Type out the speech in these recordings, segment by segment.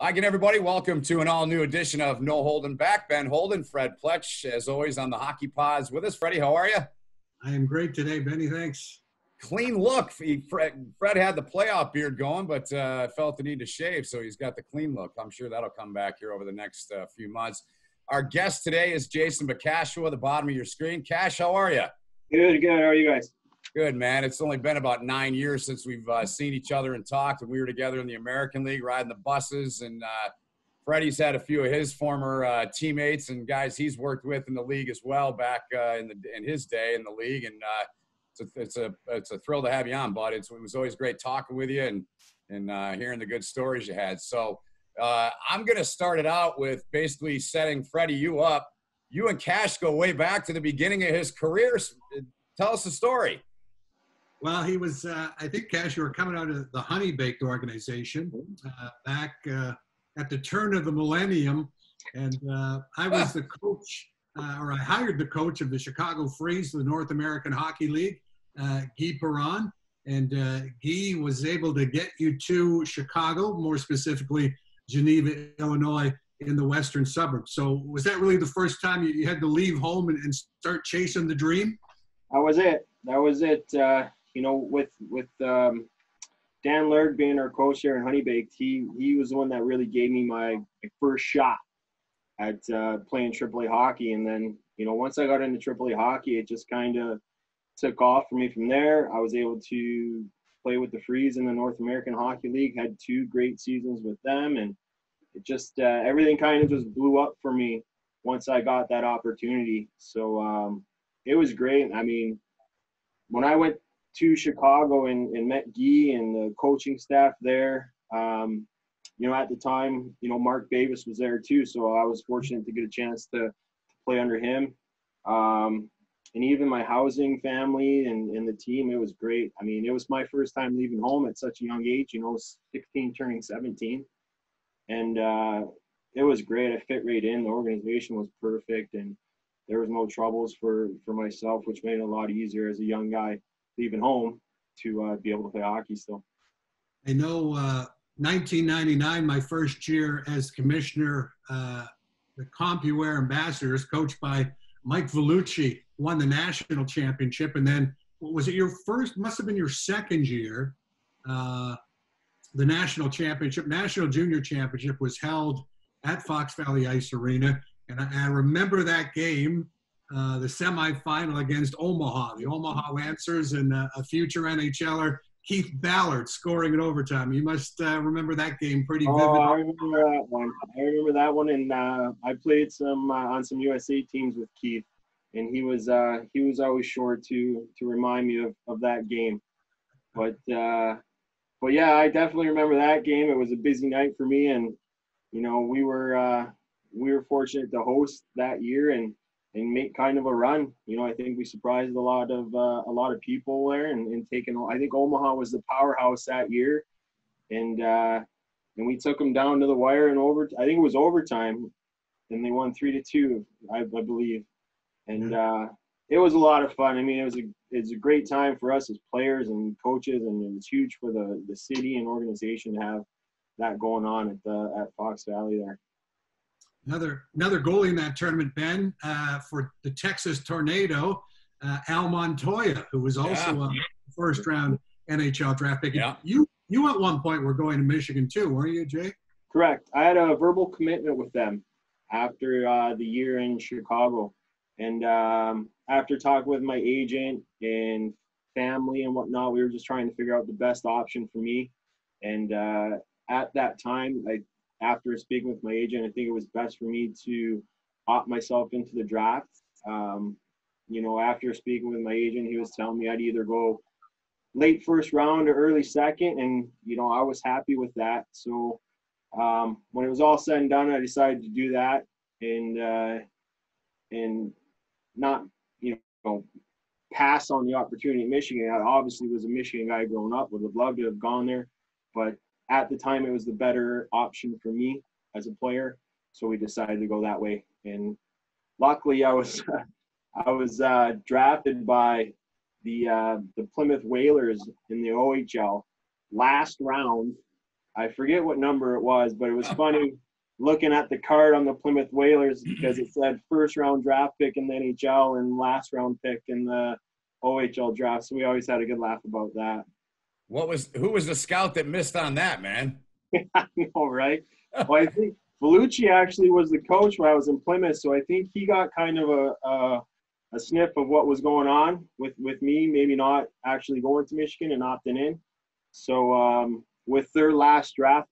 Hi again, everybody. Welcome to an all-new edition of No Holden Back. Ben Holden, Fred Pletsch, as always, on the Hockey Pods with us. Freddie, how are you? I am great today, Benny. Thanks. Clean look. Fred had the playoff beard going, but felt the need to shave, so he's got the clean look. I'm sure that'll come back here over the next few months. Our guest today is Jason Bacashihua, the bottom of your screen. Cash, how are you? Good. How are you guys? Good, man. It's only been about 9 years since we've seen each other and talked, and we were together in the American League riding the buses, and Freddie's had a few of his former teammates and guys he's worked with in the league as well back in his day in the league, and it's a thrill to have you on, bud. It was always great talking with you and hearing the good stories you had. So I'm going to start it out with basically setting Freddie you up. You and Cash go way back to the beginning of his career. Tell us the story. Well, he was, I think, Cash, you were coming out of the Honey Baked organization back at the turn of the millennium. And I was the coach, or I hired the coach of the Chicago Freeze, the North American Hockey League, Guy Perron. And Guy was able to get you to Chicago, more specifically Geneva, Illinois, in the western suburbs. So was that really the first time you had to leave home and start chasing the dream? That was it. With Dan Lerg being our coach there in Honey Baked, he was the one that really gave me my first shot at playing AAA hockey. And then, once I got into AAA hockey, it just kind of took off for me from there. I was able to play with the Freeze in the North American Hockey League, had 2 great seasons with them, and it just everything kind of just blew up for me once I got that opportunity. So it was great. I mean, when I went to Chicago and met Guy and the coaching staff there, at the time, Mark Davis was there too. So I was fortunate to get a chance to play under him. And even my housing family and the team, it was great. I mean, it was my first time leaving home at such a young age, 16 turning 17. And it was great. I fit right in. The organization was perfect, and there was no troubles for myself, which made it a lot easier as a young guy leaving home to be able to play hockey still. I know 1999, my first year as commissioner, the CompuWare Ambassadors, coached by Mike Vellucci, won the national championship. And then, was it your first, must have been your second year, the national junior championship was held at Fox Valley Ice Arena. And I remember that game, the semifinal against Omaha, the Omaha Lancers, and a future NHLer, Keith Ballard, scoring in overtime. You must remember that game pretty vividly. Oh, I remember that one. And I played on some USA teams with Keith, and he was always sure to remind me of that game. But yeah, I definitely remember that game. It was a busy night for me, and we were fortunate to host that year and make kind of a run. I think we surprised a lot of people there and taking. I think Omaha was the powerhouse that year, and we took them down to the wire and I think it was overtime, and they won 3-2, I believe, and it was a lot of fun. I mean, it was a great time for us as players and coaches, and it was huge for the city and organization to have that going on at Fox Valley there. Another goalie in that tournament, Ben, for the Texas Tornado, Al Montoya, who was also a first-round NHL draft pick. Yeah. You at one point were going to Michigan too, weren't you, Jay? Correct. I had a verbal commitment with them after the year in Chicago. And after talking with my agent and family and whatnot, we were just trying to figure out the best option for me. And at that time, after speaking with my agent, I think it was best for me to opt myself into the draft. After speaking with my agent, he was telling me I'd either go late first round or early second, and I was happy with that. So when it was all said and done, I decided to do that and not pass on the opportunity at Michigan. I obviously was a Michigan guy growing up, would have loved to have gone there, but at the time, it was the better option for me as a player, so we decided to go that way. And luckily, I was drafted by the Plymouth Whalers in the OHL last round I forget what number it was, but it was funny looking at the card on the Plymouth Whalers because it said first round draft pick in the NHL and last round pick in the OHL draft. So we always had a good laugh about that. Who was the scout that missed on that, man? I know, right? Well, I think Bellucci actually was the coach when I was in Plymouth, so I think he got kind of a sniff of what was going on with me, maybe not actually going to Michigan and opting in. So with their last draft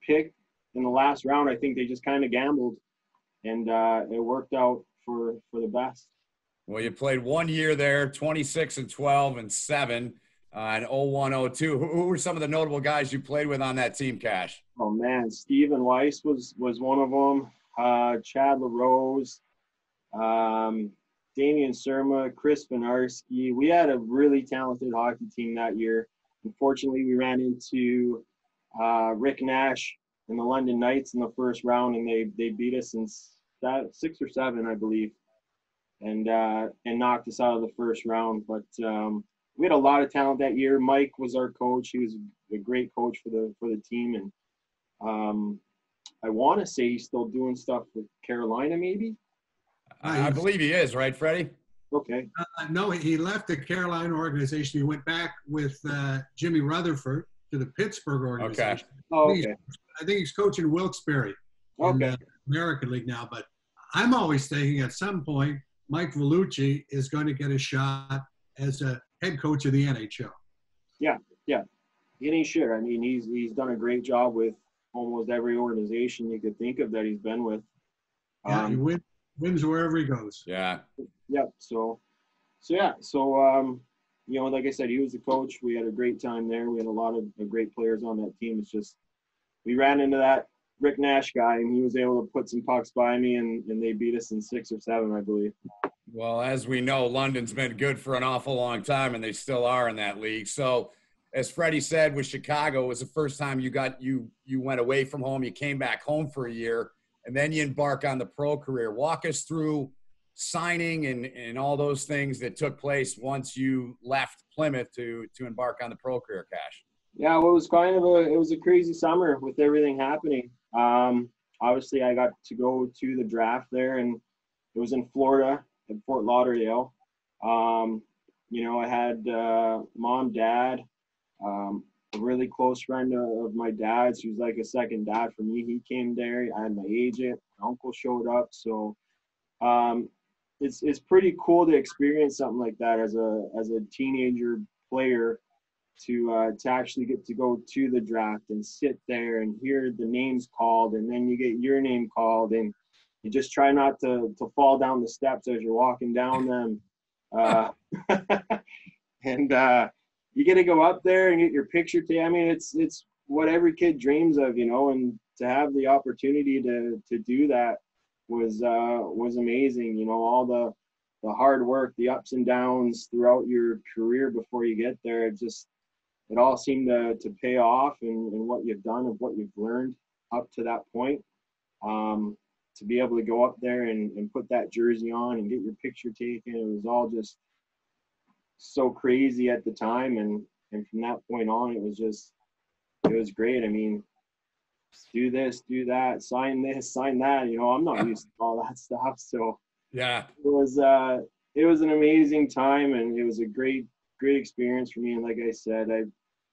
pick in the last round, I think they just kind of gambled, and it worked out for the best. Well, you played 1 year there, 26 and 12 and 7. And 01-02. Who were some of the notable guys you played with on that team, Cash? Oh man, Steven Weiss was one of them. Chad LaRose, Damian Surma, Chris Benarski. We had a really talented hockey team that year. Unfortunately, we ran into Rick Nash and the London Knights in the first round, and they beat us in 6 or 7, I believe, and knocked us out of the first round. But we had a lot of talent that year. Mike was our coach. He was a great coach for the team, and I want to say he's still doing stuff with Carolina, maybe. I believe he is, right, Freddie? Okay. No, he left the Carolina organization. He went back with Jimmy Rutherford to the Pittsburgh organization. Okay. Oh, okay. I think he's coaching Wilkes-Barre in the American League now. But I'm always thinking at some point Mike Vellucci is going to get a shot as a head coach of the NHL. Yeah. And he should. I mean, he's done a great job with almost every organization you could think of that he's been with. Yeah, he wins wherever he goes. Yeah. Yep. So you know, like I said, he was the coach. We had a great time there. We had a lot of great players on that team. It's just we ran into that Rick Nash guy, and he was able to put some pucks by me, and they beat us in 6 or 7, I believe. Well, as we know, London's been good for an awful long time, and they still are in that league. So, as Freddie said, with Chicago, it was the first time you went away from home. You came back home for a year, and then you embark on the pro career. Walk us through signing and all those things that took place once you left Plymouth to embark on the pro career, Cash. Yeah, well, it was a crazy summer with everything happening. Obviously, I got to go to the draft there, and it was in Florida at Fort Lauderdale. You know, I had mom, dad, a really close friend of my dad's who's like a second dad for me. He came there. I had my agent, my uncle showed up. So it's pretty cool to experience something like that as a teenager player, to actually get to go to the draft and sit there and hear the names called, and then you get your name called, and you just try not to fall down the steps as you're walking down them. And you get to go up there and get your picture taken. I mean, it's what every kid dreams of, you know, and to have the opportunity to do that was amazing. You know, all the hard work, the ups and downs throughout your career before you get there, it all seemed to pay off in what you've done, of what you've learned up to that point. To be able to go up there and put that jersey on and get your picture taken, it was all just so crazy at the time. And from that point on, it was great. I mean, do this, do that, sign this, sign that. You know, I'm not used to all that stuff. So yeah, it was an amazing time, and it was a great experience for me. And like I said,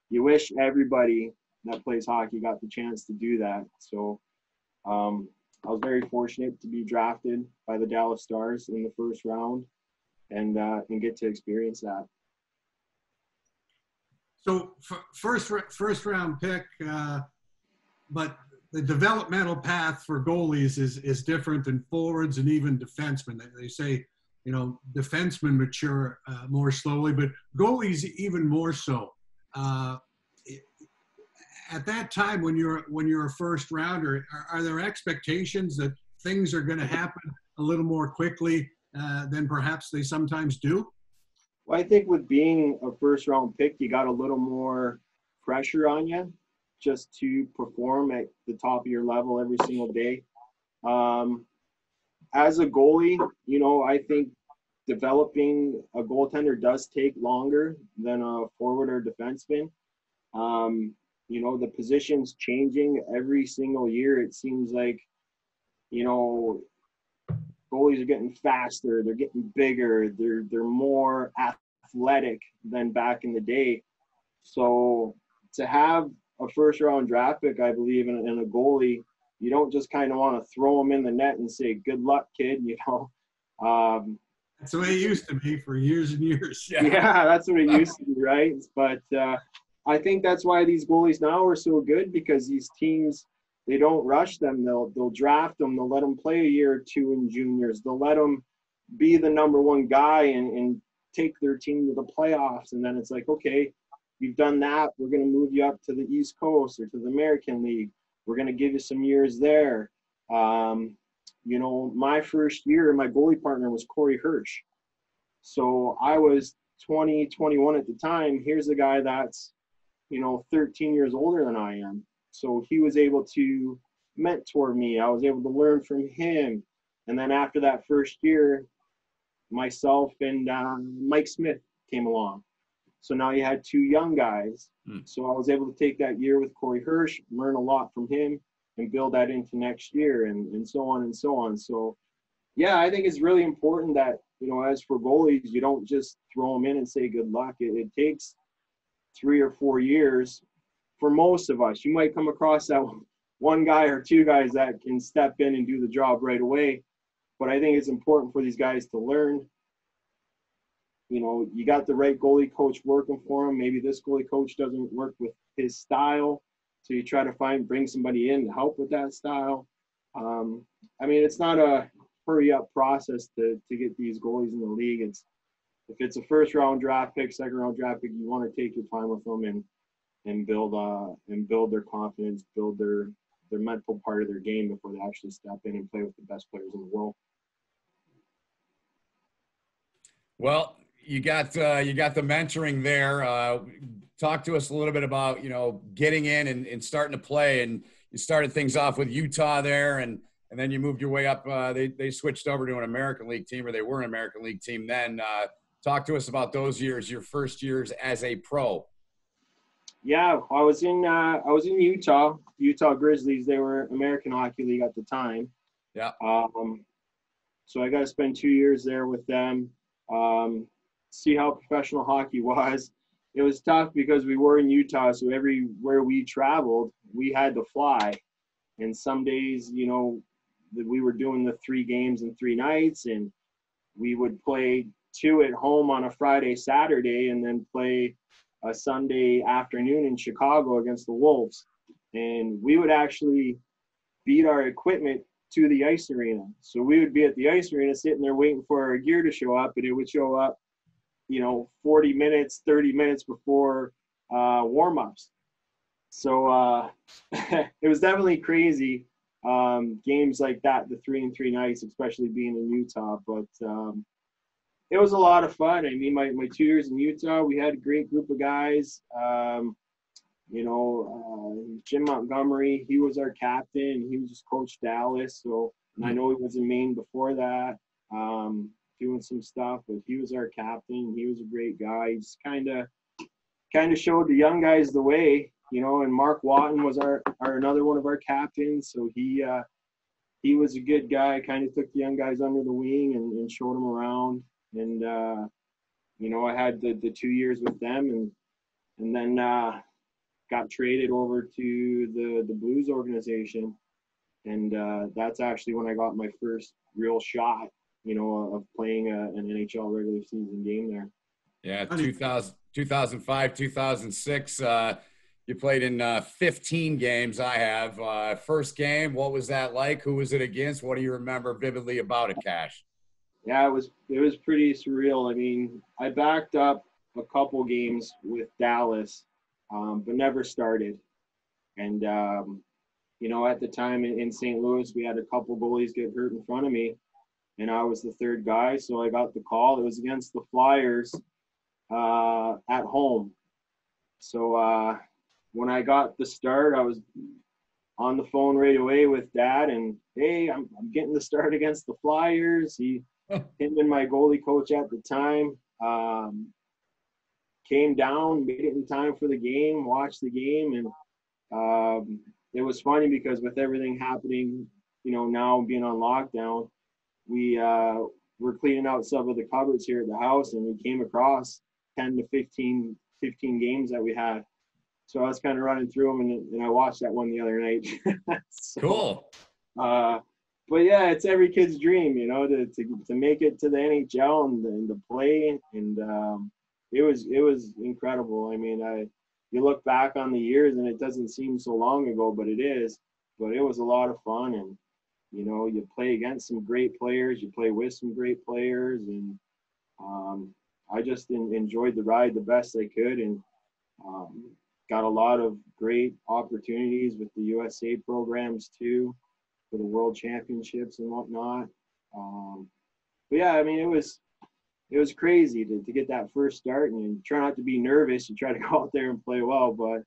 you wish everybody that plays hockey got the chance to do that. So I was very fortunate to be drafted by the Dallas Stars in the first round and get to experience that. So first round pick, but the developmental path for goalies is different than forwards and even defensemen. They say, you know, defensemen mature more slowly, but goalies even more so. At that time, when you're a first rounder, are there expectations that things are going to happen a little more quickly than perhaps they sometimes do? Well, I think with being a first round pick, you got a little more pressure on you just to perform at the top of your level every single day. As a goalie, you know, I think developing a goaltender does take longer than a forward or defenseman. you know, the positions changing every single year. It seems like, you know, goalies are getting faster, they're getting bigger, they're more athletic than back in the day. So to have a first round draft pick, I believe, in a goalie, you don't just kind of want to throw him in the net and say, good luck, kid, you know. That's the way it used to be for years and years. Yeah, that's what it used to be, right? But I think that's why these goalies now are so good, because these teams, they don't rush them. They'll draft them. They'll let them play a year or two in juniors. They'll let them be the number one guy and take their team to the playoffs. And then it's like, okay, you've done that. We're going to move you up to the East Coast or to the American League. We're going to give you some years there. You know, my first year, my goalie partner was Corey Hirsch. So I was 20, 21 at the time. Here's a guy that's, you know, 13 years older than I am. So he was able to mentor me. I was able to learn from him. And then after that first year, myself and Mike Smith came along. So now you had two young guys. So I was able to take that year with Corey Hirsch, learn a lot from him, and build that into next year, and so on and so on. So, yeah, I think it's really important that, you know, as for goalies, you don't just throw them in and say good luck. It takes 3 or 4 years for most of us. You might come across that one guy or two guys that can step in and do the job right away. But I think it's important for these guys to learn. You know, you got the right goalie coach working for them. Maybe this goalie coach doesn't work with his style. So you try to bring somebody in to help with that style. I mean, it's not a hurry up process to get these goalies in the league. If it's a first round draft pick, second round draft pick, you want to take your time with them and build their confidence, build their mental part of their game before they actually step in and play with the best players in the world. Well, you got the mentoring there. Talk to us a little bit about, you know, getting in and starting to play. And you started things off with Utah there, and then you moved your way up. They switched over to an American League team, or they were an American League team then. Talk to us about those years, your first years as a pro. Yeah, I was in Utah Grizzlies. They were American Hockey League at the time. Yeah. So I got to spend 2 years there with them. See how professional hockey was. It was tough because we were in Utah, so everywhere we traveled, we had to fly. And some days, you know, we were doing the 3 games in 3 nights, and we would play 2 at home on a Friday, Saturday, and then play a Sunday afternoon in Chicago against the Wolves. And we would actually beat our equipment to the ice arena. So we would be at the ice arena sitting there waiting for our gear to show up, and it would show up, you know, 40 minutes, 30 minutes before warm-ups. So it was definitely crazy, games like that, the 3 and 3 nights, especially being in Utah. But it was a lot of fun. I mean, my 2 years in Utah, we had a great group of guys. You know, Jim Montgomery, he was our captain. He was just Coach Dallas. So and I know he was in Maine before that, doing some stuff, but he was our captain. He was a great guy. He just kind of showed the young guys the way, you know. And Mark Watton was our another one of our captains. So he was a good guy. Kind of took the young guys under the wing and showed them around. And you know, I had the 2 years with them, and then got traded over to the Blues organization, and that's actually when I got my first real shot, you know, of playing an NHL regular season game there. Yeah, 2005, 2006. You played in 15 games. I have. First game, what was that like? Who was it against? What do you remember vividly about it, Cash? Yeah, it was pretty surreal. I mean, I backed up a couple games with Dallas, but never started. And, you know, at the time in St. Louis, we had a couple goalies get hurt in front of me, and I was the third guy. So I got the call. It was against the Flyers at home. So when I got the start, I was on the phone right away with Dad, and, hey, I'm getting the start against the Flyers. Him and my goalie coach at the time came down, made it in time for the game, watched the game, and It was funny because with everything happening, now being on lockdown, we were cleaning out some of the cupboards here at the house, and we came across 10 to 15 games that we had. So I was kind of running through them, and I watched that one the other night. So, cool. But yeah, it's every kid's dream, to make it to the NHL and to play. And it was incredible. I mean, you look back on the years and it doesn't seem so long ago, but it is. But it was a lot of fun, and you play against some great players, you play with some great players, and I just enjoyed the ride the best I could, and got a lot of great opportunities with the USA programs too, for the World Championships and whatnot. But yeah, I mean, it was crazy to get that first start, and you try not to be nervous. You try to go out there and play well, but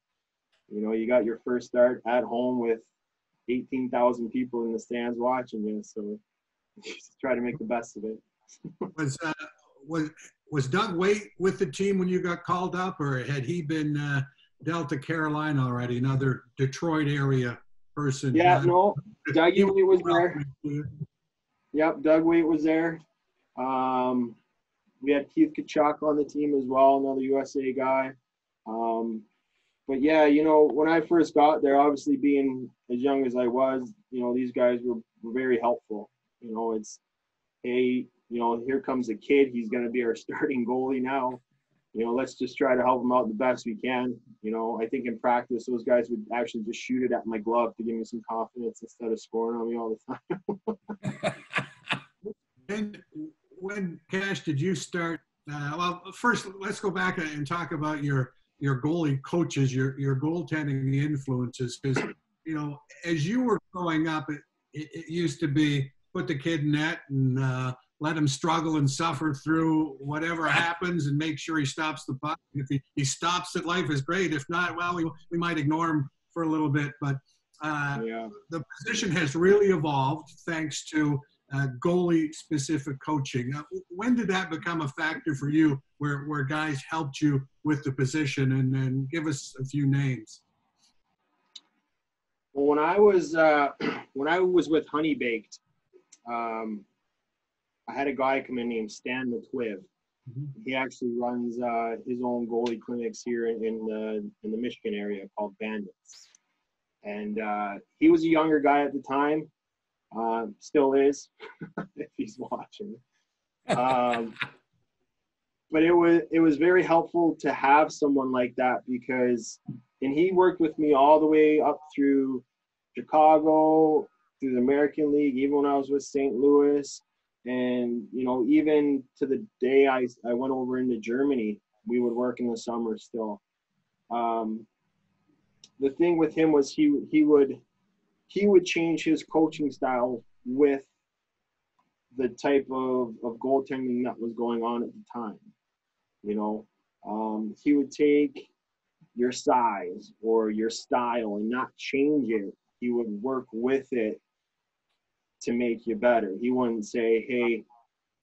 you got your first start at home with 18,000 people in the stands watching you, so just try to make the best of it. Was Doug Waite with the team when you got called up, or had he been dealt to Carolina already, another Detroit area person? Yeah, no, Doug Waite was there. Yep, Doug Waite was there. We had Keith Kachuk on the team as well, another USA guy. But yeah, when I first got there, obviously being as young as I was, these guys were very helpful. It's, hey, here comes a kid. He's going to be our starting goalie now. Let's just try to help him out the best we can. I think in practice, those guys would actually just shoot it at my glove to give me some confidence instead of scoring on me all the time. And when, Cash, did you start? Well, first, let's go back and talk about your goalie coaches, your goaltending influences, because as you were growing up, it used to be put the kid in net and let him struggle and suffer through whatever happens and make sure he stops the puck. If he stops it, life is great. If not, well, we might ignore him for a little bit. But the position has really evolved thanks to goalie-specific coaching. When did that become a factor for you, where guys helped you with the position? And give us a few names. Well, when I was with Honey Baked, I had a guy come in named Stan McQuibb. Mm-hmm. He actually runs his own goalie clinics here in the Michigan area called Bandits. And he was a younger guy at the time. Still is, if he's watching. But it was very helpful to have someone like that, and he worked with me all the way up through Chicago, through the American League, even when I was with St. Louis. And, even to the day I went over into Germany, we would work in the summer still. The thing with him was he would change his coaching style with the type of goaltending that was going on at the time. He would take your size or your style and not change it. He would work with it to make you better. He wouldn't say, hey,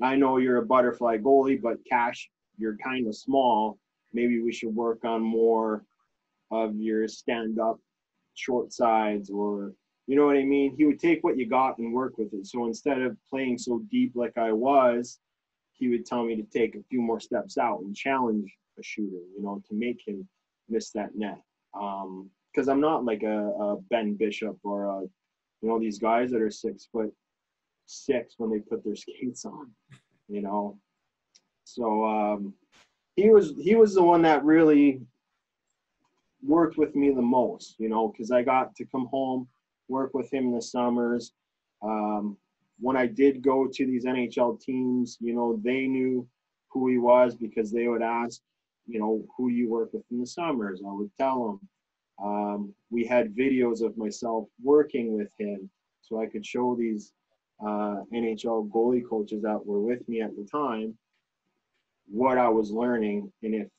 I know you're a butterfly goalie, but Cash, you're kind of small. Maybe we should work on more of your stand-up short sides, or you know what I mean? He would take what you got and work with it. So instead of playing so deep like I was, he would tell me to take a few more steps out and challenge a shooter, to make him miss that net. Because I'm not like a Ben Bishop or these guys that are 6'6" when they put their skates on, So he was the one that really worked with me the most, because I got to come home, work with him in the summers. When I did go to these NHL teams, they knew who he was because they would ask, who you work with in the summers. I would tell them. We had videos of myself working with him, so I could show these NHL goalie coaches that were with me at the time what I was learning, and if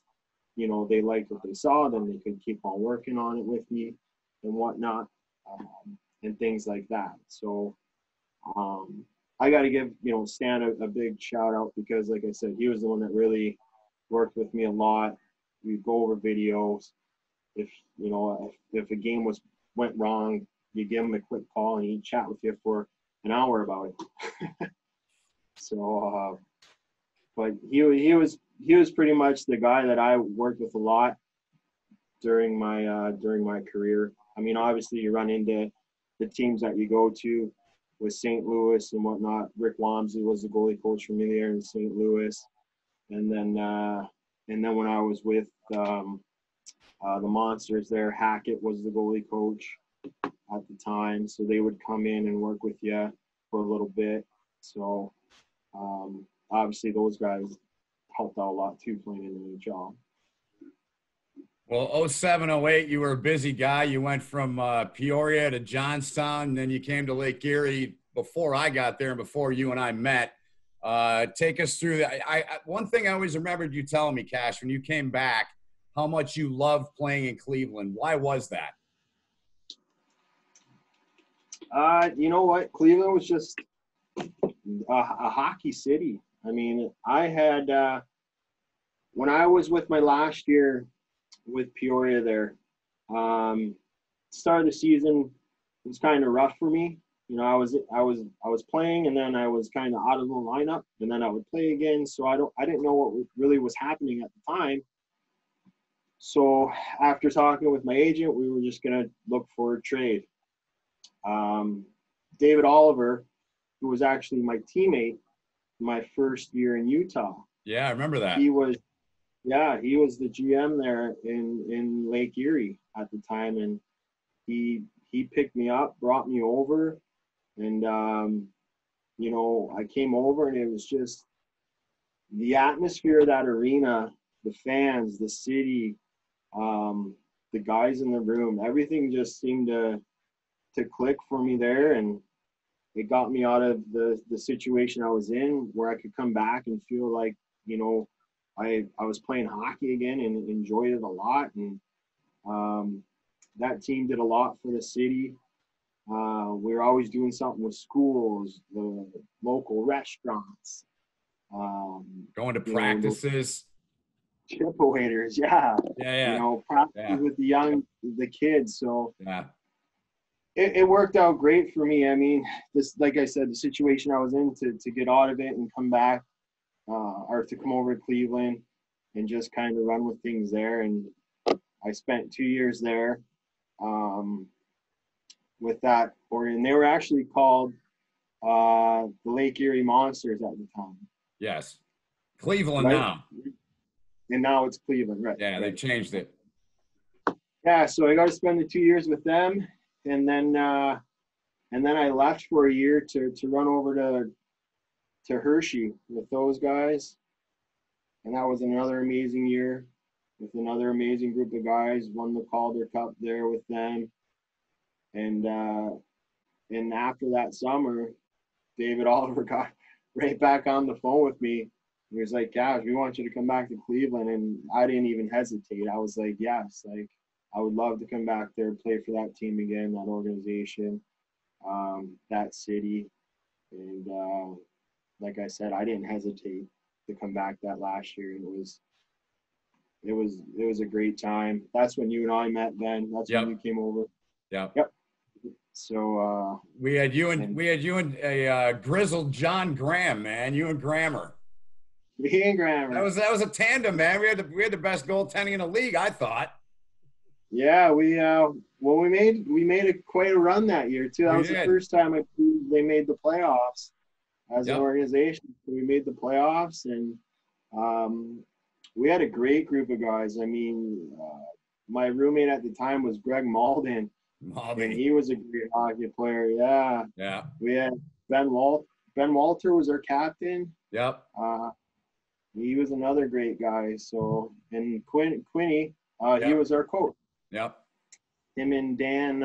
they liked what they saw, then they could keep on working on it with me and whatnot, and things like that. So I got to give Stan a big shout out, because like I said, he was the one that really worked with me a lot. We'd go over videos, if if a game went wrong, you give him a quick call and he'd chat with you for an hour about it. So, but he was pretty much the guy that I worked with a lot during my career. I mean, obviously you run into the teams that you go to with St. Louis and whatnot. Rick Wamsley was the goalie coach for me there in St. Louis, and then when I was with the Monsters there, Hackett was the goalie coach at the time, so they would come in and work with you for a little bit. So obviously those guys helped out a lot too, playing in the NHL. Well, 07, 08, you were a busy guy. You went from Peoria to Johnstown, and then you came to Lake Erie before I got there and before you and I met. Take us through that. One thing I always remembered you telling me, Cash, when you came back, how much you loved playing in Cleveland. Why was that? You know what? Cleveland was just a hockey city. I mean, I had when I was with my last year with Peoria there, start of the season was kind of rough for me. You know, I was playing, and then I was kind of out of the lineup, and then I would play again. So I didn't know what really was happening at the time. So after talking with my agent, we were just gonna look for a trade. David Oliver, who was actually my teammate my first year in Utah. Yeah, I remember that. He was the GM there in Lake Erie at the time, and he picked me up, brought me over, and you know, I came over, and it was just the atmosphere of that arena, the fans, the city, the guys in the room, everything just seemed to click for me there, and it got me out of the situation I was in, where I could come back and feel like, you know, I was playing hockey again and enjoyed it a lot. And that team did a lot for the city. We were always doing something with schools, the local restaurants. Going to practices. Chip waiters, yeah. Yeah. You know, practices with the kids. So yeah. It worked out great for me. I mean, this, like I said, the situation I was in to get out of it and come back, or to come over to Cleveland and just kind of run with things there. And I spent 2 years there with that. And they were actually called the Lake Erie Monsters at the time. Yes. Cleveland right? now. And now it's Cleveland, right? Yeah, they changed it. Yeah, so I got to spend the 2 years with them. And then I left for a year to run over to Hershey with those guys, and that was another amazing year with another amazing group of guys. Won the Calder Cup there with them, and after that summer, David Oliver got right back on the phone with me. He was like, "Gosh, we want you to come back to Cleveland," and I didn't even hesitate. I was like, "Yes, like." I would love to come back there, play for that team again, that organization, that city. And like I said, I didn't hesitate to come back that last year. And it was a great time. That's when you and I met, Ben. That's when you came over. Yep. So we had you and a grizzled John Graham, man. You and Grammer. Me and Grammer. That was a tandem, man. We had the best goaltending in the league, I thought. Yeah, we made quite a run that year too. That was the first time they made the playoffs as an organization. We made the playoffs, and we had a great group of guys. I mean, my roommate at the time was Greg Malden, and he was a great hockey player. Yeah. Yeah. We had Ben Walter was our captain. Yep. He was another great guy. So, and Quinny, he was our coach. Yep. Him and Dan,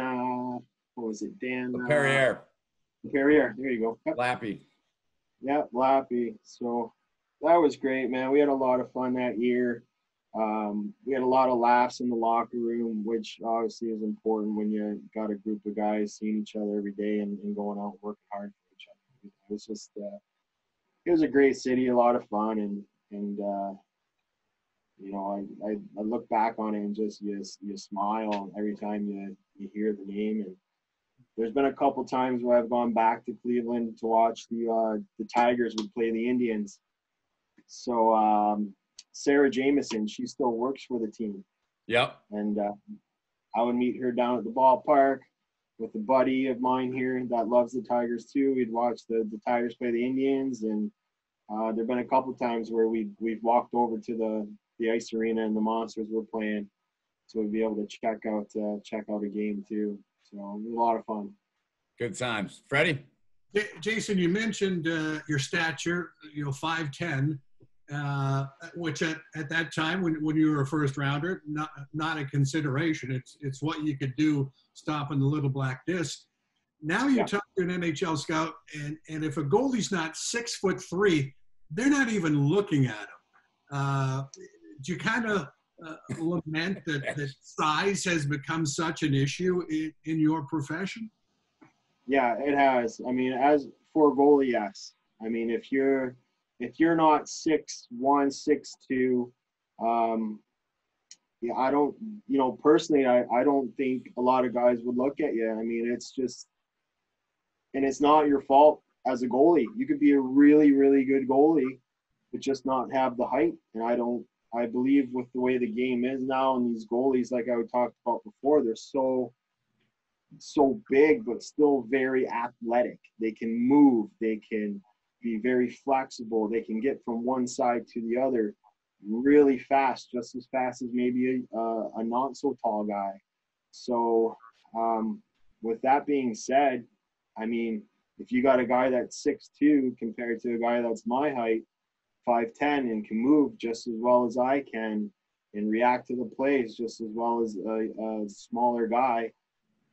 what was it? Dan Perrier. Perrier. There you go. Yep. Lappy. Yeah, Lappy. So that was great, man. We had a lot of fun that year. We had a lot of laughs in the locker room, which obviously is important when you got a group of guys seeing each other every day and going out and working hard for each other. It was just, it was a great city, a lot of fun, and you know, I look back on it and just you smile every time you hear the name. And there's been a couple times where I've gone back to Cleveland to watch the Tigers would play the Indians. So Sarah Jameson, she still works for the team. Yep. And I would meet her down at the ballpark with a buddy of mine here that loves the Tigers too. We'd watch the Tigers play the Indians, and there've been a couple times where we've walked over to the ice arena and the Monsters were playing, so we'd be able to check out a game too. So it was a lot of fun. Good times. Freddie? Jason, you mentioned your stature, 5'10", which at that time when you were a first rounder, not a consideration. It's what you could do stopping the little black disc. Now you talk to an NHL scout, and if a goalie's not 6'3", they're not even looking at him. Do you kind of lament that size has become such an issue in your profession? Yeah, it has. I mean, as for a goalie, yes. I mean, if you're not 6'1", 6'2", yeah, I don't, personally, I don't think a lot of guys would look at you. I mean, it's just, and it's not your fault as a goalie. You could be a really, really good goalie, but just not have the height. And I believe with the way the game is now, and these goalies, like I talked about before, they're so big, but still very athletic. They can move. They can be very flexible. They can get from one side to the other really fast, just as fast as maybe a not so tall guy. So with that being said, I mean, if you got a guy that's 6'2" compared to a guy that's my height, 5'10", and can move just as well as I can and react to the plays just as well as a smaller guy,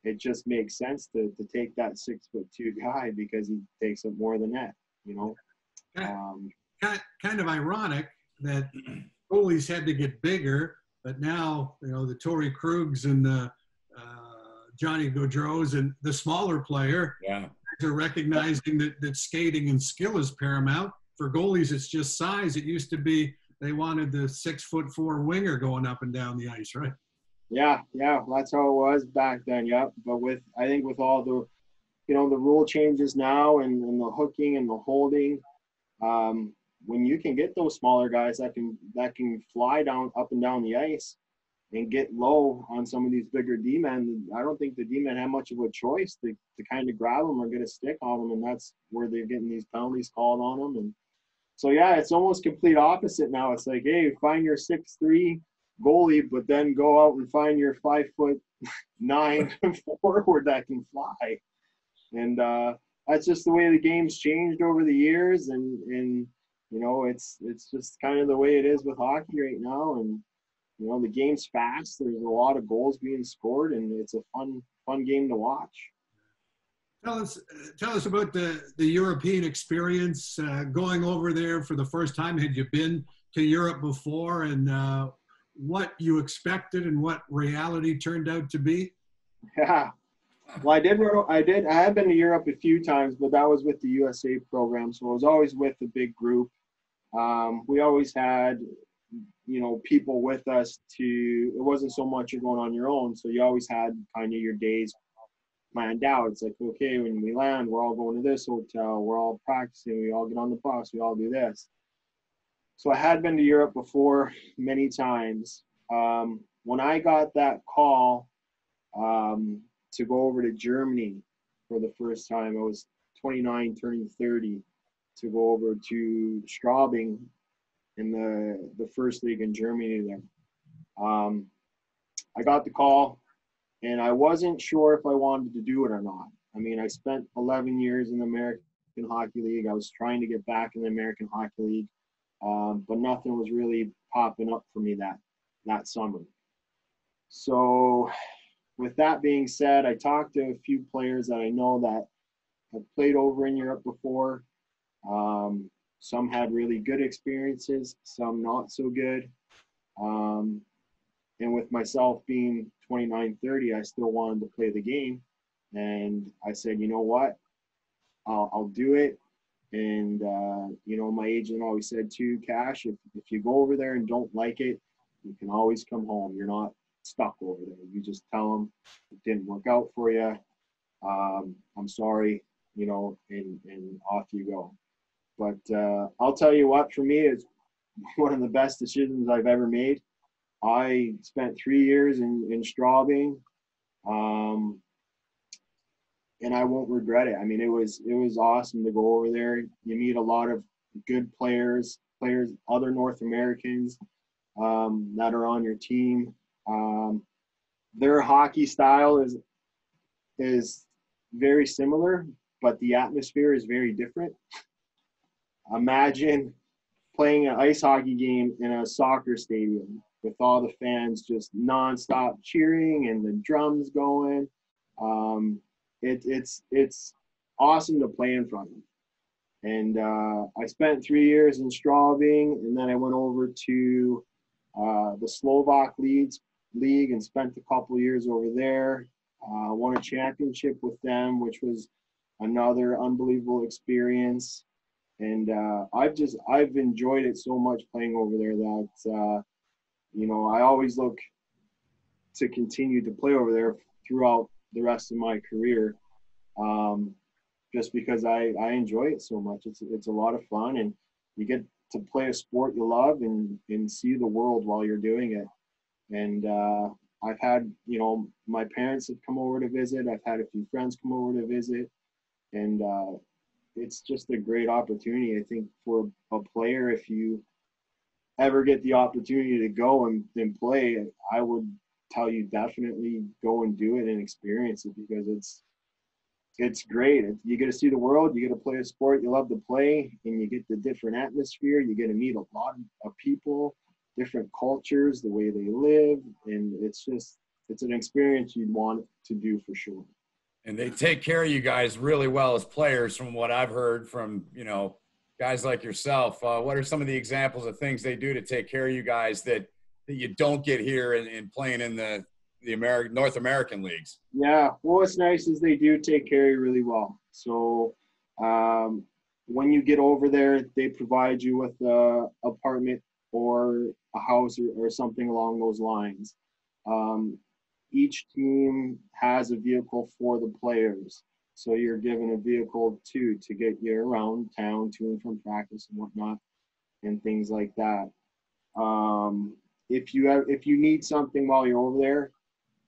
it just makes sense to take that 6'2" guy because he takes up more of the net, Kind of ironic that goalies had to get bigger, but now, the Torrey Krugs and the Johnny Gaudreaus and the smaller player are recognizing that skating and skill is paramount. For goalies, it's just size. It used to be they wanted the 6'4" winger going up and down the ice, right? Yeah, that's how it was back then. Yep. But I think with all the, the rule changes now and the hooking and the holding, when you can get those smaller guys that can fly up and down the ice and get low on some of these bigger D-men, I don't think the D-men have much of a choice to kind of grab them or get a stick on them, and that's where they're getting these penalties called on them. And so, yeah, it's almost complete opposite now. It's like, hey, find your 6'3" goalie, but then go out and find your 5'9" forward that can fly. And that's just the way the game's changed over the years, and it's just kind of the way it is with hockey right now. And the game's fast. There's a lot of goals being scored, and it's a fun game to watch. Tell us about the European experience, going over there for the first time. Had you been to Europe before, and what you expected and what reality turned out to be? Yeah. Well, I have been to Europe a few times, but that was with the USA program. So I was always with a big group. We always had, people with us it wasn't so much you're going on your own. So you always had kind of your days planned out. It's like, okay, when we land, we're all going to this hotel. We're all practicing. We all get on the bus. We all do this. So I had been to Europe before many times. When I got that call to go over to Germany for the first time, I was 29, turning 30, to go over to Straubing in the first league in Germany there. I got the call, and I wasn't sure if I wanted to do it or not. I mean, I spent 11 years in the American Hockey League. I was trying to get back in the American Hockey League. But nothing was really popping up for me that summer. So with that being said, I talked to a few players that I know that have played over in Europe before. Some had really good experiences, some not so good. And with myself being 29, 30, I still wanted to play the game. And I said, you know what, I'll do it. And, my agent always said too, Cash, if you go over there and don't like it, You can always come home. You're not stuck over there. You just tell them it didn't work out for you. I'm sorry, and off you go. But I'll tell you what, for me, it's one of the best decisions I've ever made. I spent 3 years in Straubing, and I won't regret it. I mean, it was awesome to go over there. You meet a lot of good players, other North Americans that are on your team. Their hockey style is very similar, but the atmosphere is very different. Imagine playing an ice hockey game in a soccer stadium with all the fans just nonstop cheering and the drums going. It's awesome to play in front of. And I spent 3 years in Straubing, and then I went over to the Slovak League and spent a couple of years over there. Won a championship with them, which was another unbelievable experience. And I've enjoyed it so much playing over there that I always look to continue to play over there throughout the rest of my career, just because I enjoy it so much. It's a lot of fun, and you get to play a sport you love and see the world while you're doing it. And I've had, my parents have come over to visit. I've had a few friends come over to visit, and it's just a great opportunity, I think, for a player. If you ever get the opportunity to go and play, I would tell you definitely go and do it and experience it, because it's great. You get to see the world, you get to play a sport you love to play, and you get the different atmosphere. You get to meet a lot of people, different cultures, the way they live, and it's an experience you'd want to do for sure. And they take care of you guys really well as players, from what I've heard from, guys like yourself. What are some of the examples of things they do to take care of you guys that you don't get here in playing in the North American leagues? Yeah, well, what's nice is they do take care of you really well. So when you get over there, they provide you with an apartment or a house or something along those lines. Each team has a vehicle for the players. So you're given a vehicle too to get you around town, to and from practice and whatnot, and things like that. If you need something while you're over there,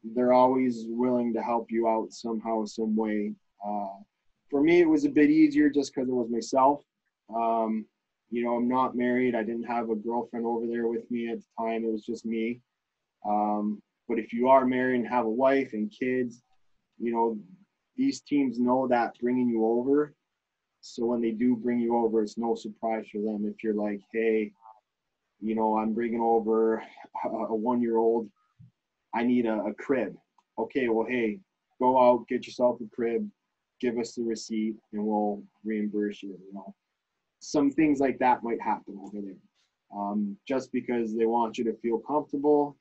they're always willing to help you out somehow, some way. For me, it was a bit easier just because it was myself. I'm not married. I didn't have a girlfriend over there with me at the time. It was just me. But if you are married and have a wife and kids, these teams know that bringing you over. So when they do bring you over, it's no surprise for them if you're like, hey, I'm bringing over a 1-year-old. I need a crib. Okay, well, hey, go out, get yourself a crib, give us the receipt, and we'll reimburse you. Some things like that might happen over there, just because they want you to feel comfortable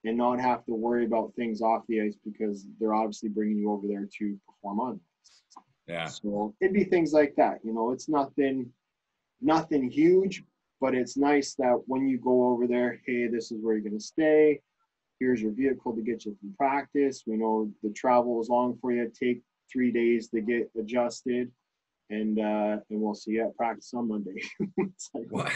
and not have to worry about things off the ice, because they're obviously bringing you over there to perform on ice. Yeah. So it'd be things like that. It's nothing huge, but it's nice that when you go over there, hey, this is where you're going to stay. Here's your vehicle to get you through practice. We know the travel is long for you. Take 3 days to get adjusted, and we'll see you at practice on Monday. What?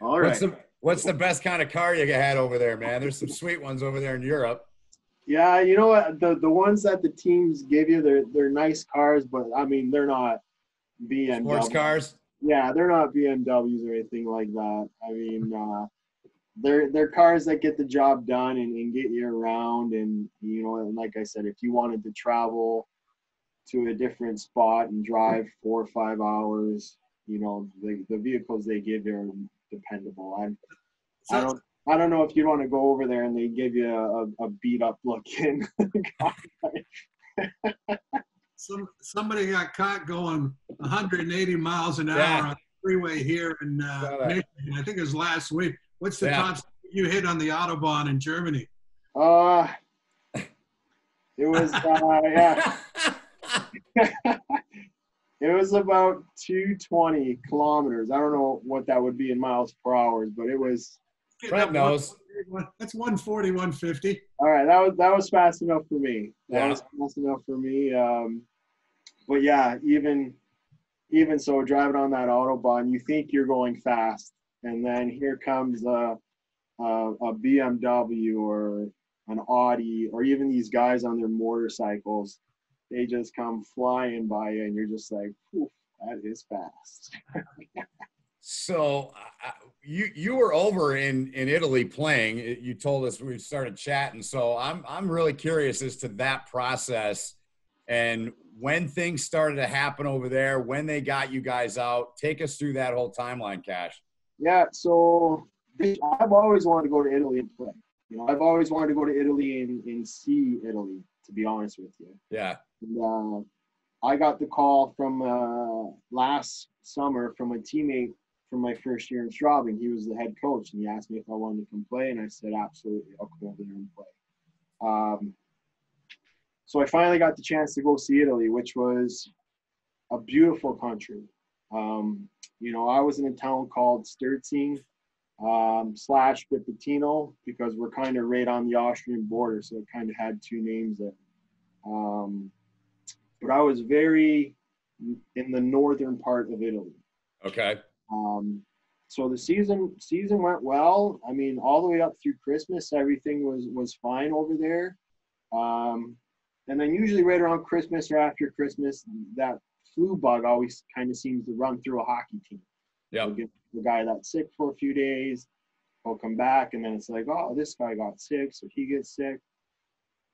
All right. What's the best kind of car you had over there, man? There's some sweet ones over there in Europe. Yeah, you know what? The ones that the teams give you, they're nice cars, but I mean, they're not BMWs. Sports cars? Yeah, they're not BMWs or anything like that. I mean, they're cars that get the job done and get you around. And and like I said, if you wanted to travel to a different spot and drive 4 or 5 hours, the vehicles they give you are dependable. I don't know if you want to go over there and they give you a beat up looking car. Somebody got caught going 180 miles an hour on the freeway here in Michigan. I think it was last week. What's the top speed you hit on the Autobahn in Germany? It was it was about 220 kilometers. I don't know what that would be in miles per hour, but it was Fred knows. That's 140, 150. All right, that was fast enough for me. That Yeah. was fast enough for me. But yeah, even so, driving on that Autobahn, you think you're going fast, and then here comes a BMW or an Audi, or even these guys on their motorcycles. They just come flying by you, and you're just like, "Oof, that is fast." So you were over in Italy playing. You told us we started chatting. So I'm really curious as to that process and when things started to happen over there, when they got you guys out. Take us through that whole timeline, Cash. Yeah, so I've always wanted to go to Italy and play. I've always wanted to go to Italy and see Italy, to be honest with you. Yeah. And, I got the call from last summer from a teammate from my first year in Straubing. He was the head coach, and he asked me if I wanted to come play, and I said, absolutely, I'll come over there and play. So I finally got the chance to go see Italy, which was a beautiful country. I was in a town called Sterzing / Bipettino, because we're kind of right on the Austrian border, so it kind of had two names there. But I was very in the northern part of Italy. Okay. So the season went well. I mean, all the way up through Christmas, everything was fine over there. And then usually right around Christmas or after Christmas, that flu bug always kind of seems to run through a hockey team. Yeah. We'll get the guy that's sick for a few days, he'll come back, and then it's like, oh, this guy got sick, so he gets sick.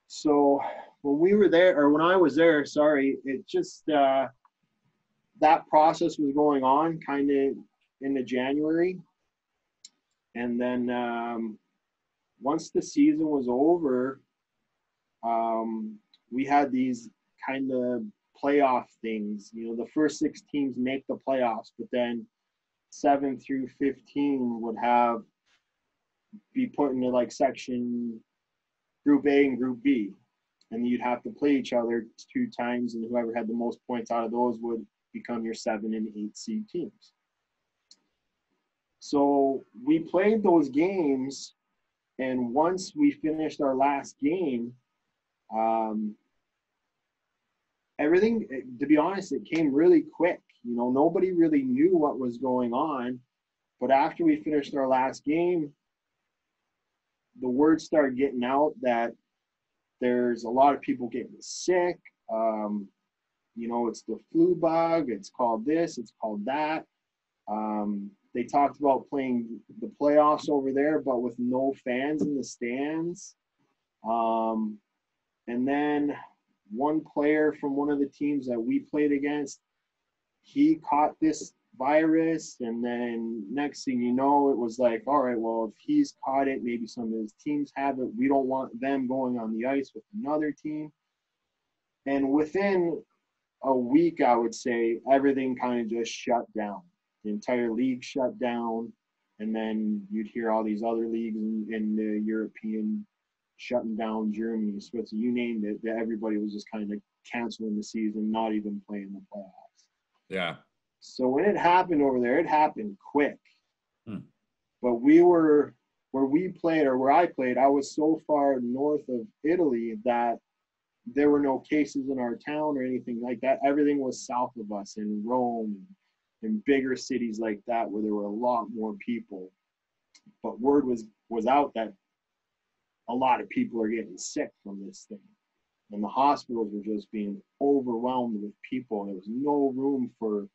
So when I was there, it just that process was going on kind of into January. And then once the season was over, we had these kind of playoff things. The first 6 teams make the playoffs, but then 7 through 15 would be put into like section Group A and Group B. And you'd have to play each other 2 times, and whoever had the most points out of those would become your 7 and 8 seed teams. So we played those games, and once we finished our last game, everything, to be honest, it came really quick. Nobody really knew what was going on. But after we finished our last game, the word started getting out that there's a lot of people getting sick. It's the flu bug. It's called this. It's called that. They talked about playing the playoffs over there, but with no fans in the stands. And then one player from one of the teams that we played against, he caught this virus, and then next thing you know, it was like, all right, well, if he's caught it, maybe some of his teams have it. We don't want them going on the ice with another team. And within a week, I would say, everything kind of just shut down. The entire league shut down, and then you'd hear all these other leagues in the European shutting down, Germany, Switzerland, you named it, that everybody was just kind of canceling the season, not even playing the playoffs. Yeah. So when it happened over there, it happened quick. But where I played, I was so far north of Italy that there were no cases in our town or anything like that. Everything was south of us in Rome and bigger cities like that where there were a lot more people. But word was out that a lot of people are getting sick from this thing. And the hospitals were just being overwhelmed with people. There was no room for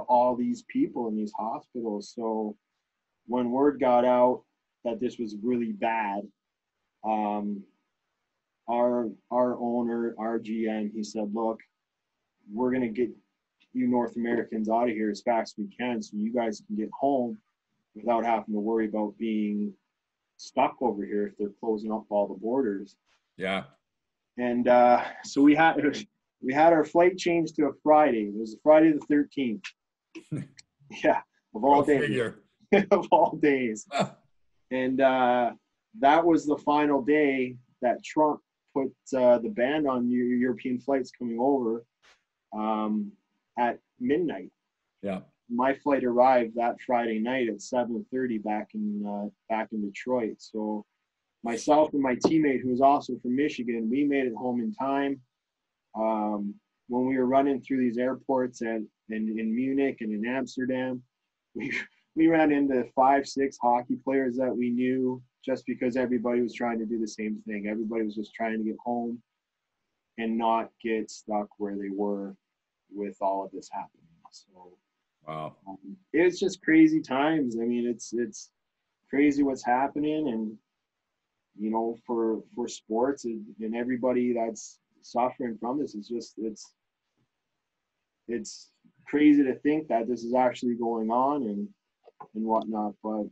all these people in these hospitals. So when word got out that this was really bad, our owner, our GM, he said, look, we're going to get you North Americans out of here as fast as we can so you guys can get home without having to worry about being stuck over here if they're closing up all the borders. Yeah. And so we had our flight changed to a Friday. It was Friday the 13th. Yeah, of all days. Of all days. And that was the final day that Trump put the ban on European flights coming over at midnight. Yeah. my flight arrived that Friday night at 7:30 back in Detroit. So myself and my teammate, who was also from Michigan, we made it home in time. When we were running through these airports in Munich and in Amsterdam, we ran into 5-6 hockey players that we knew, just because everybody was trying to do the same thing. Everybody was just trying to get home and not get stuck where they were with all of this happening. So wow, it's just crazy times. I mean, it's crazy what's happening, and you know, for sports and everybody that's suffering from this, it's crazy to think that this is actually going on and whatnot. But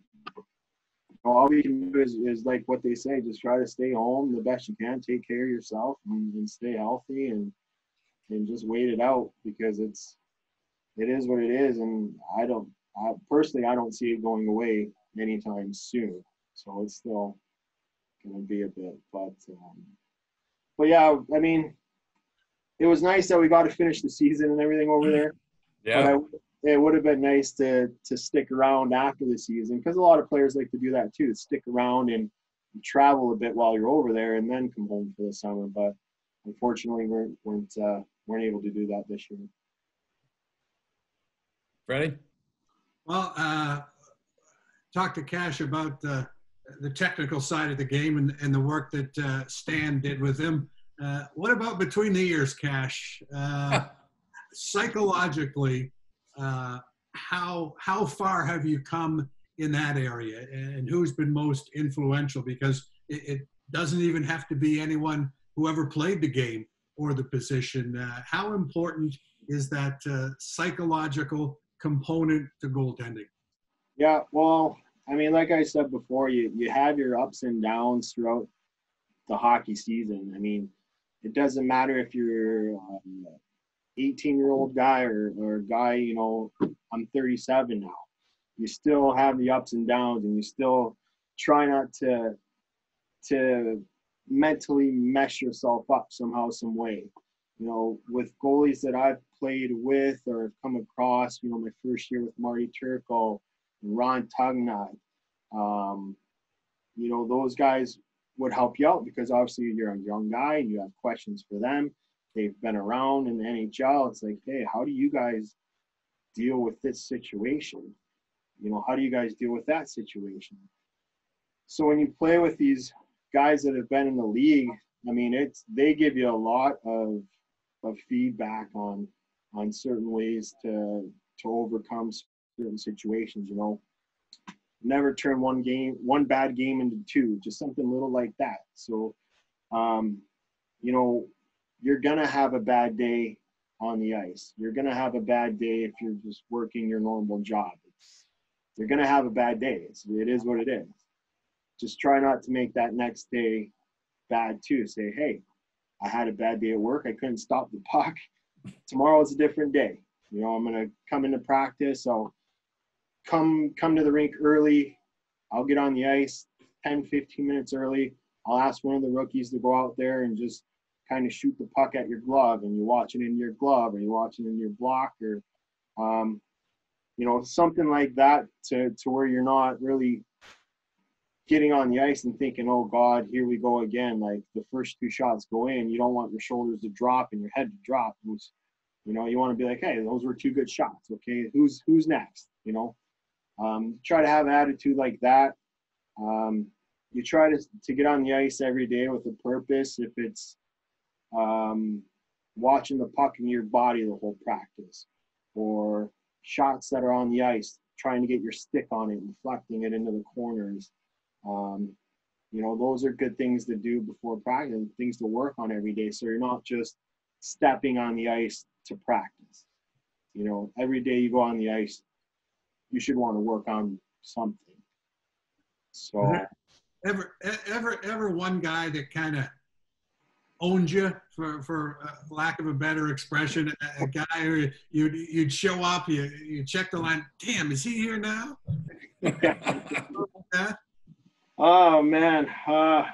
all we can do is like what they say, just try to stay home the best you can, take care of yourself, and stay healthy, and just wait it out, because it is what it is. And I personally don't see it going away anytime soon. So it's still going to be a bit, but yeah, I mean, it was nice that we got to finish the season and everything over there. yeah. But it would have been nice to stick around after the season, because a lot of players like to do that too, to stick around and travel a bit while you're over there and then come home for the summer. But unfortunately, we weren't able to do that this year. Freddie? Well, talk to Cash about the technical side of the game and the work that Stan did with him. What about between the ears, Cash? Psychologically, how far have you come in that area, and who's been most influential? Because it doesn't even have to be anyone who ever played the game or the position. How important is that psychological component to goaltending? Yeah, well, I mean, like I said before, you have your ups and downs throughout the hockey season. I mean, it doesn't matter if you're 18-year-old guy or a guy, you know, I'm 37 now. You still have the ups and downs, and you still try not to mentally mess yourself up somehow, some way. You know, with goalies that I've played with or have come across, you know, my first year with Marty Turco, Ron Tugnut, you know, those guys would help you out, because obviously you're a young guy and you have questions for them. They've been around in the NHL. It's like, hey, how do you guys deal with this situation? You know, how do you guys deal with that situation? So when you play with these guys that have been in the league, I mean, they give you a lot of feedback on certain ways to overcome certain situations. You know, never turn one bad game into two, just something little like that. So, you know, you're gonna have a bad day on the ice. You're gonna have a bad day if you're just working your normal job. You're gonna have a bad day. It is what it is. Just try not to make that next day bad too. Say, hey, I had a bad day at work. I couldn't stop the puck. Tomorrow is a different day. You know, I'm gonna come into practice. I'll come to the rink early. I'll get on the ice 10, 15 minutes early. I'll ask one of the rookies to go out there and just kind of shoot the puck at your glove, and you watch it in your glove, or you watch it in your blocker. You know, something like that to where you're not really getting on the ice and thinking, oh God, here we go again. Like the first two shots go in, you don't want your shoulders to drop and your head to drop. You know, you want to be like, hey, those were two good shots. Okay, who's next? You know, try to have an attitude like that. You try to get on the ice every day with a purpose. If it's watching the puck in your body the whole practice, or shots that are on the ice, trying to get your stick on it, deflecting it into the corners. You know, those are good things to do before practice, things to work on every day. So you're not just stepping on the ice to practice. You know, every day you go on the ice, you should want to work on something. So ever one guy that kind of owned you, for lack of a better expression, a guy who you'd show up, you check the line, damn, is he here now? Oh man, I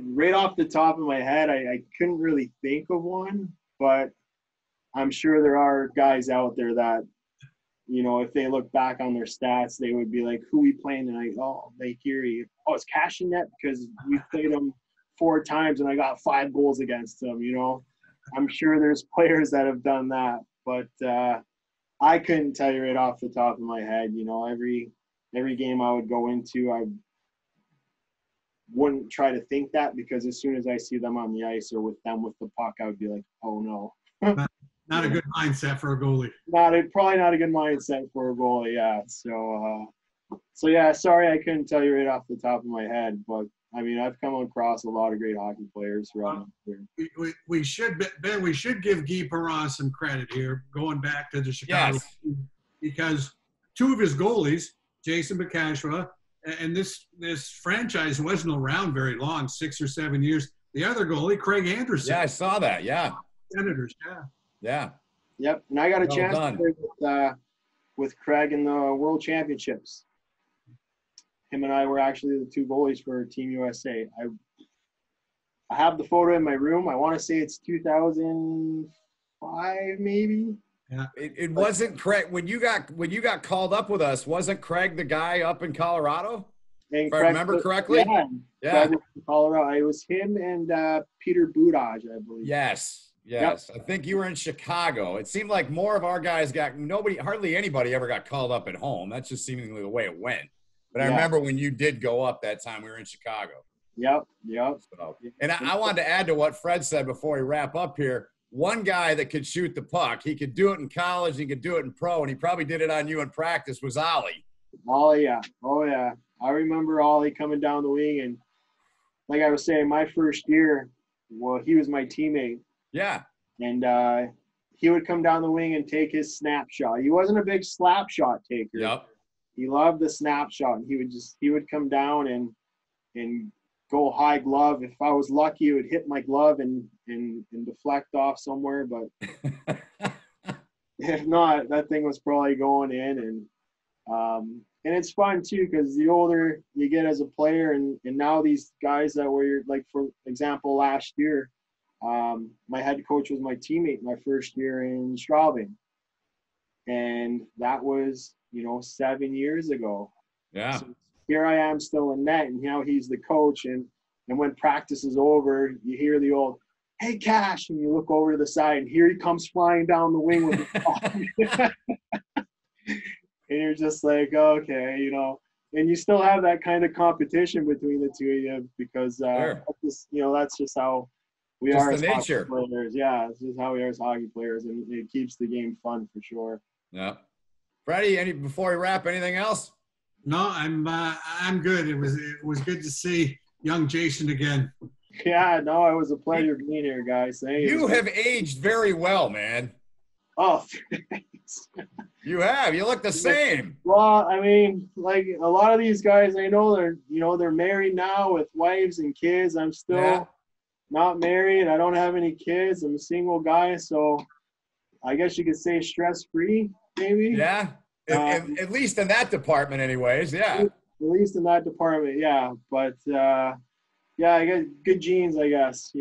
right off the top of my head, I couldn't really think of one, but I'm sure there are guys out there that, you know, if they look back on their stats, they would be like, who we playing tonight? Oh, Lake Erie. Oh, it's Cash in net because we played them 4 times and I got 5 goals against them, you know. I'm sure there's players that have done that, but I couldn't tell you right off the top of my head. You know, every game I would go into, I wouldn't try to think that, because as soon as I see them on the ice or with them with the puck, I would be like, oh no. Not a good mindset for a goalie. Probably not a good mindset for a goalie. Yeah. So yeah, sorry I couldn't tell you right off the top of my head, but I mean, I've come across a lot of great hockey players throughout my career. We should give Guy Perron some credit here, going back to the Chicago, Yes. because 2 of his goalies, Jason Bacashihua, and this franchise wasn't around very long, 6 or 7 years. The other goalie, Craig Anderson. Yeah, I saw that. Yeah. Senators, yeah. Yeah. Yep, and I got a Well chance done. to play with Craig in the World Championships. Him and I were actually the 2 goalies for Team USA. I have the photo in my room. I want to say it's 2005, maybe. Yeah. It wasn't Craig when you got called up with us. Wasn't Craig the guy up in Colorado? And If I remember correctly? Yeah. Craig was from Colorado. It was him and Peter Budaj, I believe. Yes. Yes. Yep. I think you were in Chicago. It seemed like more of our guys hardly anybody ever got called up at home. That's just seemingly the way it went. But I remember when you did go up that time, we were in Chicago. Yep. So, and I wanted to add to what Fred said before we wrap up here. One guy that could shoot the puck, he could do it in college, he could do it in pro, and he probably did it on you in practice, was Ollie. Ollie, yeah. Oh, yeah. I remember Ollie coming down the wing, and like I was saying, my first year, well, he was my teammate. Yeah. And he would come down the wing and take his snapshot. He wasn't a big slap shot taker. Yep. He loved the snapshot, and he would come down and go high glove. If I was lucky, it would hit my glove and deflect off somewhere. But if not, that thing was probably going in. And it's fun too, because the older you get as a player, and now these guys that were, like, for example, last year, my head coach was my teammate my first year in Straubing, and that was 7 years ago. Yeah. So here I am still in net, and now he's the coach, and when practice is over, you hear the old, "Hey, Cash," and you look over to the side, and here he comes flying down the wing with the ball. And you're just like, okay, and you still have that kind of competition between the two of you, because Sure. that's just how we Just are the as nature. hockey players. Yeah, it's just how we are as hockey players, and it keeps the game fun for sure. Yeah. Freddie, before we wrap, anything else? No, I'm good. It was good to see young Jason again. Yeah, no, it was a pleasure being here, guys. Thank You have aged very well, man. Oh, thanks. You have. You look the same. Well, I mean, like a lot of these guys, I know they're married now with wives and kids. I'm still not married. I don't have any kids. I'm a single guy, so I guess you could say stress-free, maybe. Yeah. At least in that department, anyways. Yeah. At least in that department, yeah. But yeah, I got good genes, I guess.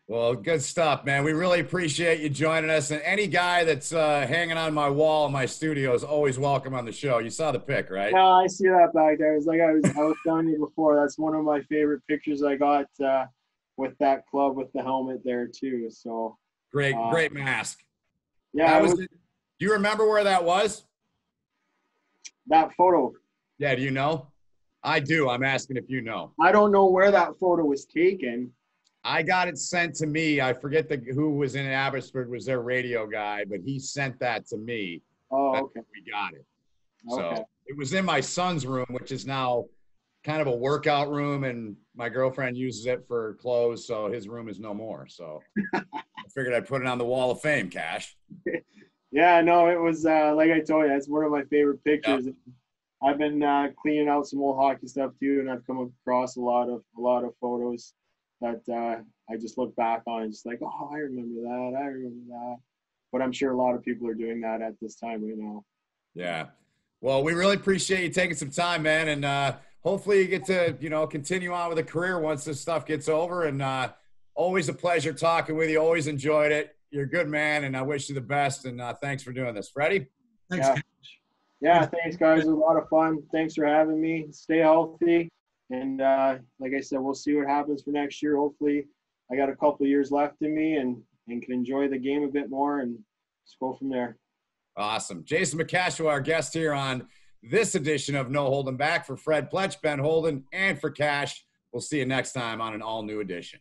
Well, good stuff, man. We really appreciate you joining us. And any guy that's hanging on my wall in my studio is always welcome on the show. You saw the pic, right? Yeah, I see that back there. It's like I was telling you before. That's one of my favorite pictures I got with that club with the helmet there too. So Great mask. Yeah, Do you remember where that was? That photo. Yeah, do you know? I do. I'm asking if you know. I don't know where that photo was taken. I got it sent to me. I forget who was in Abbotsford was their radio guy, but he sent that to me. Oh, That's okay. when we got it. Okay. So it was in my son's room, which is now kind of a workout room, and my girlfriend uses it for clothes, so his room is no more. So I figured I'd put it on the wall of fame, Cash. Yeah, no, it was like I told you, it's one of my favorite pictures. Yep. I've been cleaning out some old hockey stuff too, and I've come across a lot of photos that I just look back on and just like, oh, I remember that. But I'm sure a lot of people are doing that at this time right now. Yeah. Well, we really appreciate you taking some time, man, and hopefully you get to continue on with a career once this stuff gets over. And always a pleasure talking with you. Always enjoyed it. You're a good man, and I wish you the best, and thanks for doing this. Freddie? Thanks, Yeah, thanks, guys. It was a lot of fun. Thanks for having me. Stay healthy. And like I said, we'll see what happens for next year. Hopefully, I got a couple of years left in me and can enjoy the game a bit more and just go from there. Awesome. Jason Bacashihua, our guest here on this edition of No Holding Back. For Fred Pletsch, Ben Holden, and for Cash, we'll see you next time on an all-new edition.